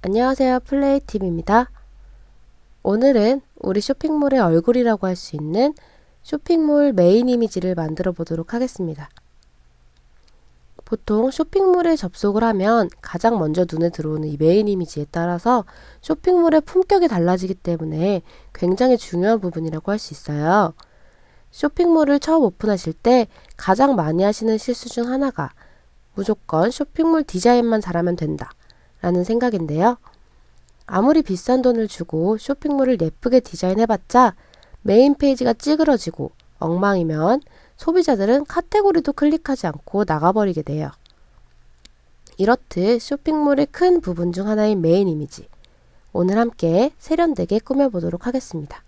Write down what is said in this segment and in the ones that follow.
안녕하세요. 플레이팀입니다. 오늘은 우리 쇼핑몰의 얼굴이라고 할 수 있는 쇼핑몰 메인 이미지를 만들어 보도록 하겠습니다. 보통 쇼핑몰에 접속을 하면 가장 먼저 눈에 들어오는 이 메인 이미지에 따라서 쇼핑몰의 품격이 달라지기 때문에 굉장히 중요한 부분이라고 할 수 있어요. 쇼핑몰을 처음 오픈하실 때 가장 많이 하시는 실수 중 하나가 무조건 쇼핑몰 디자인만 잘하면 된다 라는 생각인데요. 아무리 비싼 돈을 주고 쇼핑몰을 예쁘게 디자인해봤자 메인 페이지가 찌그러지고 엉망이면 소비자들은 카테고리도 클릭하지 않고 나가버리게 돼요. 이렇듯 쇼핑몰의 큰 부분 중 하나인 메인 이미지, 오늘 함께 세련되게 꾸며보도록 하겠습니다.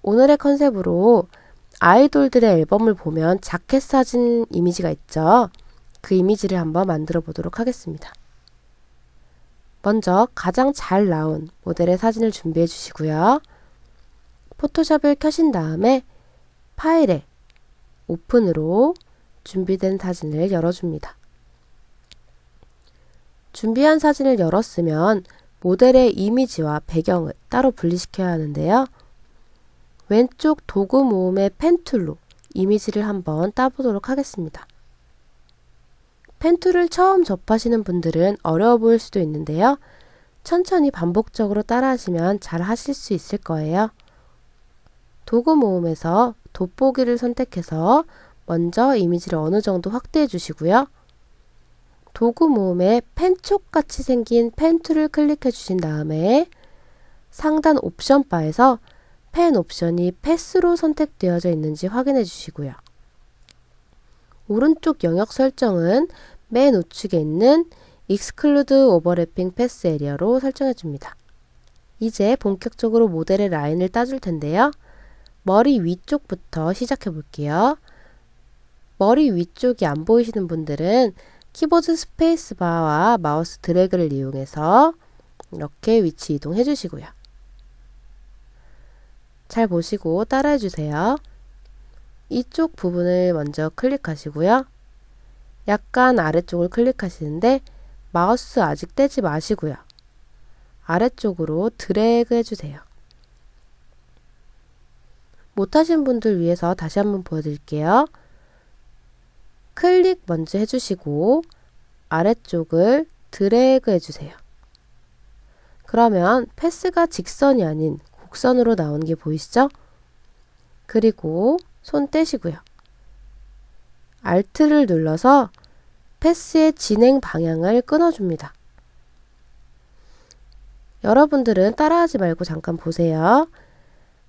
오늘의 컨셉으로 아이돌들의 앨범을 보면 자켓 사진 이미지가 있죠. 그 이미지를 한번 만들어 보도록 하겠습니다. 먼저 가장 잘 나온 모델의 사진을 준비해 주시고요. 포토샵을 켜신 다음에 파일에 오픈으로 준비된 사진을 열어줍니다. 준비한 사진을 열었으면 모델의 이미지와 배경을 따로 분리시켜야 하는데요. 왼쪽 도구 모음의 펜툴로 이미지를 한번 따보도록 하겠습니다. 펜툴을 처음 접하시는 분들은 어려워 보일 수도 있는데요. 천천히 반복적으로 따라 하시면 잘 하실 수 있을 거예요. 도구 모음에서 돋보기를 선택해서 먼저 이미지를 어느 정도 확대해 주시고요. 도구 모음에 펜촉 같이 생긴 펜툴을 클릭해 주신 다음에 상단 옵션 바에서 펜 옵션이 패스로 선택되어져 있는지 확인해 주시고요. 오른쪽 영역 설정은 맨 우측에 있는 Exclude Overlapping Path 에리어로 설정해 줍니다. 이제 본격적으로 모델의 라인을 따줄 텐데요. 머리 위쪽부터 시작해 볼게요. 머리 위쪽이 안 보이시는 분들은 키보드 스페이스바와 마우스 드래그를 이용해서 이렇게 위치 이동해 주시고요. 잘 보시고 따라해 주세요. 이쪽 부분을 먼저 클릭하시고요. 약간 아래쪽을 클릭하시는데 마우스 아직 떼지 마시고요. 아래쪽으로 드래그 해주세요. 못하신 분들 위해서 다시 한번 보여드릴게요. 클릭 먼저 해주시고 아래쪽을 드래그 해주세요. 그러면 패스가 직선이 아닌 곡선으로 나오는 게 보이시죠? 그리고 손 떼시고요. Alt를 눌러서 패스의 진행 방향을 끊어줍니다. 여러분들은 따라하지 말고 잠깐 보세요.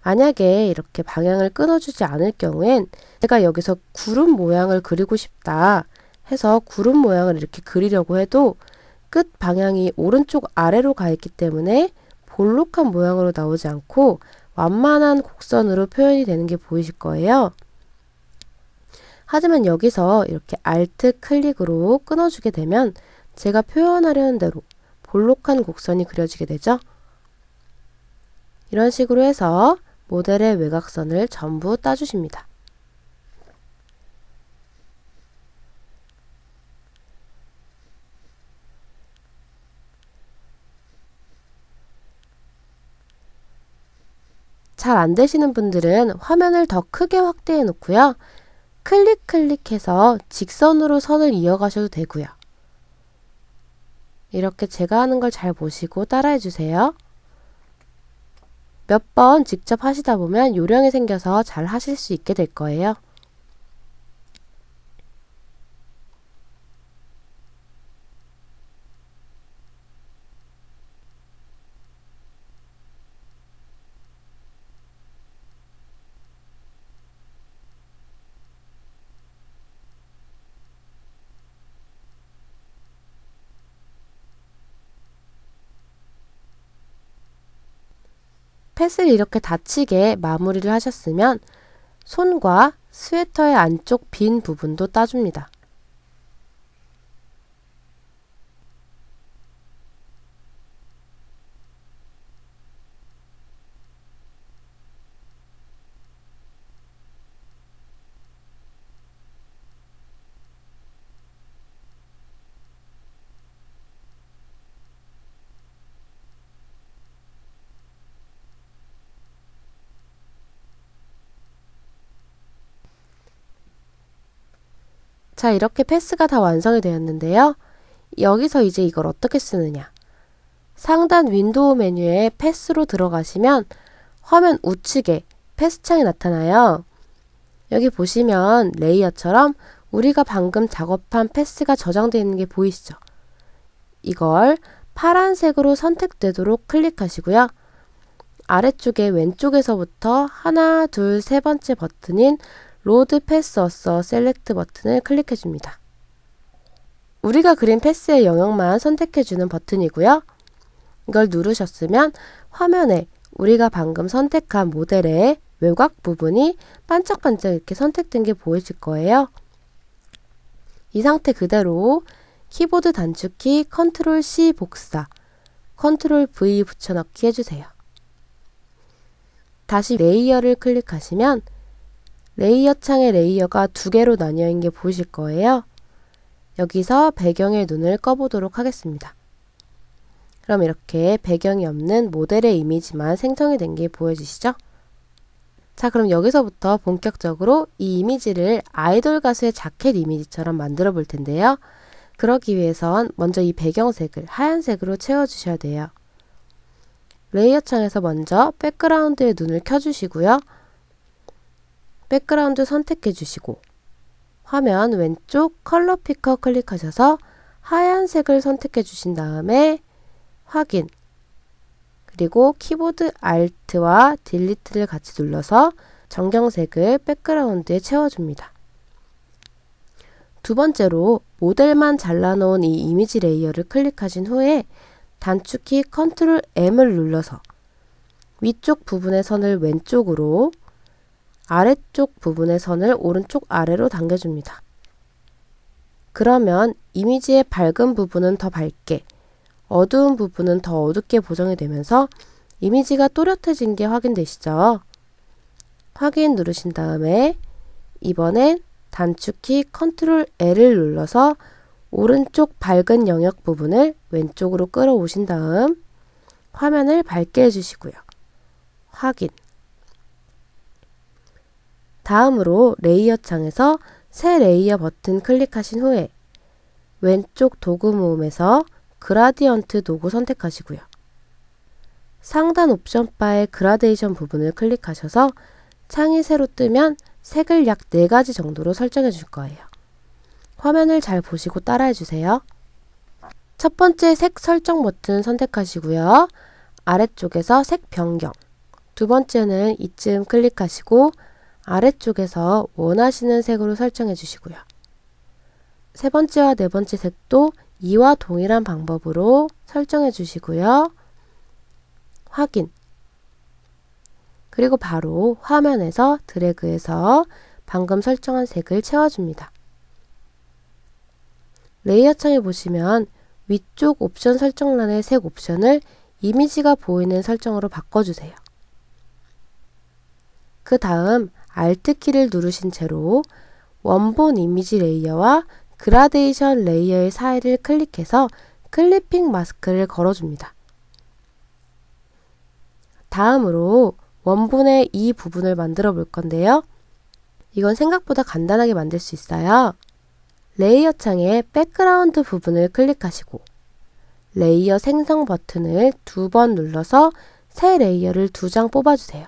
만약에 이렇게 방향을 끊어주지 않을 경우엔 제가 여기서 구름 모양을 그리고 싶다 해서 구름 모양을 이렇게 그리려고 해도 끝 방향이 오른쪽 아래로 가 있기 때문에 볼록한 모양으로 나오지 않고 완만한 곡선으로 표현이 되는 게 보이실 거예요. 하지만 여기서 이렇게 Alt 클릭으로 끊어주게 되면 제가 표현하려는 대로 볼록한 곡선이 그려지게 되죠. 이런 식으로 해서 모델의 외곽선을 전부 따주십니다. 잘 안되시는 분들은 화면을 더 크게 확대해 놓고요. 클릭해서 직선으로 선을 이어가셔도 되고요. 이렇게 제가 하는 걸 잘 보시고 따라해 주세요. 몇 번 직접 하시다 보면 요령이 생겨서 잘 하실 수 있게 될 거예요. 펫을 이렇게 닫히게 마무리를 하셨으면 손과 스웨터의 안쪽 빈 부분도 따줍니다. 자, 이렇게 패스가 다 완성이 되었는데요. 여기서 이제 이걸 어떻게 쓰느냐. 상단 윈도우 메뉴에 패스로 들어가시면 화면 우측에 패스 창이 나타나요. 여기 보시면 레이어처럼 우리가 방금 작업한 패스가 저장되어 있는 게 보이시죠? 이걸 파란색으로 선택되도록 클릭하시고요. 아래쪽에 왼쪽에서부터 하나, 둘, 세 번째 버튼인 로드 패스 어서 셀렉트 버튼을 클릭해 줍니다. 우리가 그린 패스의 영역만 선택해 주는 버튼이고요. 이걸 누르셨으면 화면에 우리가 방금 선택한 모델의 외곽 부분이 반짝반짝 이렇게 선택된 게 보이실 거예요. 이 상태 그대로 키보드 단축키 컨트롤 C 복사, 컨트롤 V 붙여넣기 해주세요. 다시 레이어를 클릭하시면 레이어 창의 레이어가 두 개로 나뉘어 있는 게 보이실 거예요. 여기서 배경의 눈을 꺼보도록 하겠습니다. 그럼 이렇게 배경이 없는 모델의 이미지만 생성이 된 게 보여지시죠? 자, 그럼 여기서부터 본격적으로 이 이미지를 아이돌 가수의 자켓 이미지처럼 만들어 볼 텐데요. 그러기 위해선 먼저 이 배경색을 하얀색으로 채워주셔야 돼요. 레이어 창에서 먼저 백그라운드의 눈을 켜주시고요. 백그라운드 선택해 주시고 화면 왼쪽 컬러 피커 클릭하셔서 하얀색을 선택해 주신 다음에 확인, 그리고 키보드 Alt와 딜리트를 같이 눌러서 정경색을 백그라운드에 채워줍니다. 두 번째로 모델만 잘라놓은 이 이미지 레이어를 클릭하신 후에 단축키 컨트롤 M을 눌러서 위쪽 부분의 선을 왼쪽으로, 아래쪽 부분의 선을 오른쪽 아래로 당겨줍니다. 그러면 이미지의 밝은 부분은 더 밝게, 어두운 부분은 더 어둡게 보정이 되면서 이미지가 또렷해진 게 확인되시죠? 확인 누르신 다음에 이번엔 단축키 컨트롤 L을 눌러서 오른쪽 밝은 영역 부분을 왼쪽으로 끌어오신 다음 화면을 밝게 해주시고요. 확인. 다음으로 레이어 창에서 새 레이어 버튼 클릭하신 후에 왼쪽 도구 모음에서 그라디언트 도구 선택하시고요. 상단 옵션 바의 그라데이션 부분을 클릭하셔서 창이 새로 뜨면 색을 약 4가지 정도로 설정해 줄 거예요. 화면을 잘 보시고 따라해 주세요. 첫 번째 색 설정 버튼 선택하시고요. 아래쪽에서 색 변경. 두 번째는 이쯤 클릭하시고 아래쪽에서 원하시는 색으로 설정해 주시고요. 세 번째와 네 번째 색도 이와 동일한 방법으로 설정해 주시고요. 확인. 그리고 바로 화면에서 드래그해서 방금 설정한 색을 채워줍니다. 레이어 창에 보시면 위쪽 옵션 설정란의 색 옵션을 이미지가 보이는 설정으로 바꿔주세요. 그 다음 Alt키를 누르신 채로 원본 이미지 레이어와 그라데이션 레이어의 사이를 클릭해서 클리핑 마스크를 걸어줍니다. 다음으로 원본의 이 부분을 만들어 볼 건데요. 이건 생각보다 간단하게 만들 수 있어요. 레이어 창의 백그라운드 부분을 클릭하시고 레이어 생성 버튼을 2번 눌러서 새 레이어를 2장 뽑아주세요.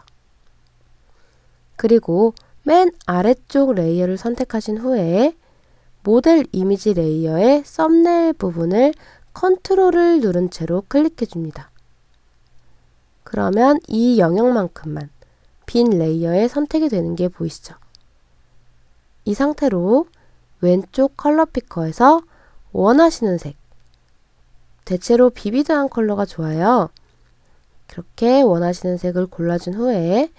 그리고 맨 아래쪽 레이어를 선택하신 후에 모델 이미지 레이어의 썸네일 부분을 컨트롤을 누른 채로 클릭해 줍니다. 그러면 이 영역만큼만 빈 레이어에 선택이 되는 게 보이시죠? 이 상태로 왼쪽 컬러 피커에서 원하시는 색, 대체로 비비드한 컬러가 좋아요. 그렇게 원하시는 색을 골라준 후에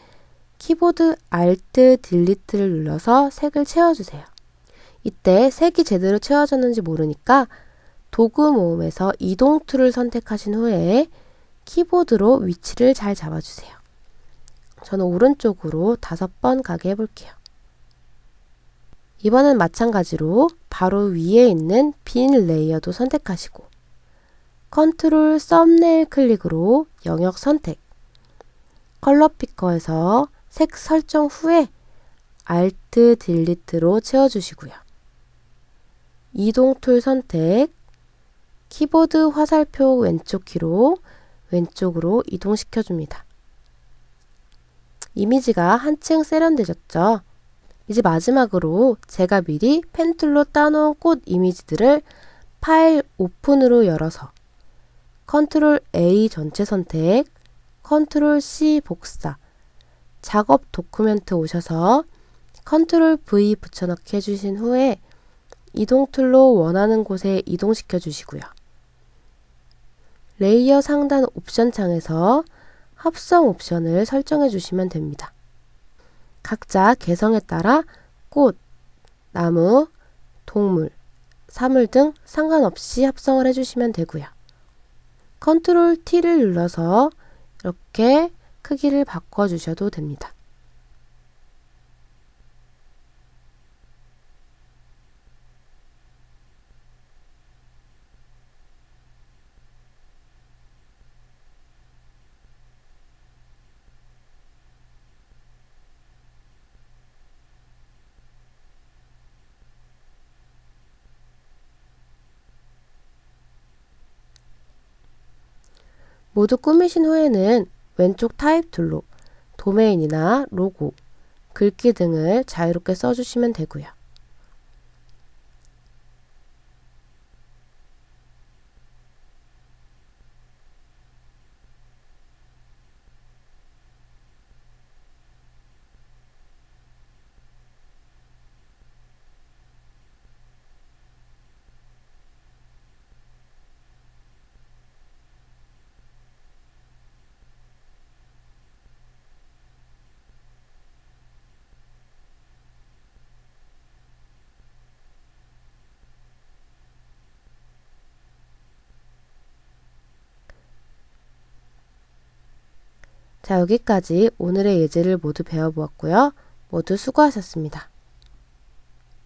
키보드 Alt, 딜리트를 눌러서 색을 채워주세요. 이때 색이 제대로 채워졌는지 모르니까 도구 모음에서 이동 툴을 선택하신 후에 키보드로 위치를 잘 잡아주세요. 저는 오른쪽으로 5번 가게 해볼게요. 이번엔 마찬가지로 바로 위에 있는 빈 레이어도 선택하시고 컨트롤 썸네일 클릭으로 영역 선택, 컬러 피커에서 색 설정 후에 Alt 딜리트로 채워주시고요. 이동 툴 선택, 키보드 화살표 왼쪽 키로 왼쪽으로 이동시켜 줍니다. 이미지가 한층 세련되졌죠? 이제 마지막으로 제가 미리 펜툴로 따놓은 꽃 이미지들을 파일 오픈으로 열어서 컨트롤 A 전체 선택, 컨트롤 C 복사, 작업 도큐멘트 오셔서 컨트롤 V 붙여넣기 해주신 후에 이동 툴로 원하는 곳에 이동시켜 주시고요. 레이어 상단 옵션 창에서 합성 옵션을 설정해 주시면 됩니다. 각자 개성에 따라 꽃, 나무, 동물, 사물 등 상관없이 합성을 해주시면 되고요. 컨트롤 T를 눌러서 이렇게 크기를 바꿔주셔도 됩니다. 모두 꾸미신 후에는 왼쪽 타입 툴로 도메인이나 로고, 글귀 등을 자유롭게 써주시면 되고요. 자, 여기까지 오늘의 예제를 모두 배워보았고요. 모두 수고하셨습니다.